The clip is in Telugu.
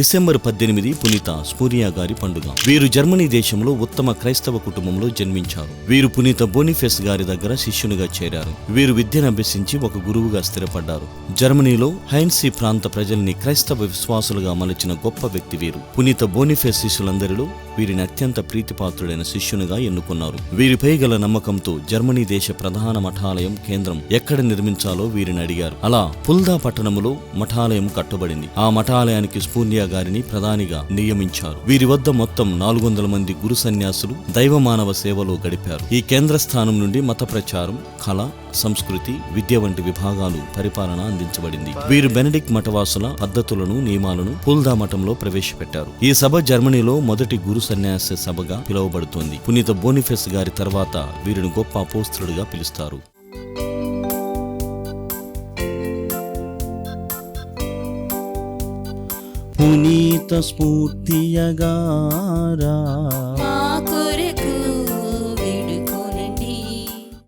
డిసెంబర్ 18 పునీత స్పూరియా గారి పండుగ. వీరు జర్మనీ దేశంలో ఉత్తమ క్రైస్తవ కుటుంబంలో జన్మించారు. వీరు పునీత బోనిఫేస్ గారి దగ్గర శిష్యునిగా చేరారు. వీరు విద్యను అభ్యసించి ఒక గురువుగా స్థిరపడ్డారు. జర్మనీలో హైన్సీ ప్రాంత ప్రజల్ని క్రైస్తవ విశ్వాసులుగా మలచిన గొప్ప వ్యక్తి వీరు. పునీత బోనిఫేస్ శిష్యులందరిలో వీరిని అత్యంత ప్రీతిపాత్రుడైన శిష్యునిగా ఎన్నుకున్నారు. వీరిపై గల నమ్మకంతో జర్మనీ దేశ ప్రధాన మఠాలయం కేంద్రం ఎక్కడ నిర్మించాలో వీరిని అడిగారు. అలా పుల్దా పట్టణములో మఠాలయం కట్టబడింది. ఆ మఠాలయానికి స్పూరియా గారిని ప్రధానిగా నియమించారు. వీరి వద్ద మొత్తం 400 మంది గురు సన్యాసులు దైవ మానవ సేవలో గడిపారు. ఈ కేంద్ర స్థానం నుండి మత ప్రచారం, కళ, సంస్కృతి, విద్య వంటి విభాగాలు పరిపాలన అందించబడింది. వీరు బెనడిక్ట్ మఠవాసుల పద్ధతులను, నియమాలను పుల్దా మఠంలో ప్రవేశపెట్టారు. ఈ సభ జర్మనీలో మొదటి గురు సన్యాస సభగా పిలువబడుతోంది. పునీత బోనిఫేస్ గారి తర్వాత వీరిని గొప్ప అపోస్తలుడిగా పిలుస్తారు. పునీత స్ఫూర్తియగారా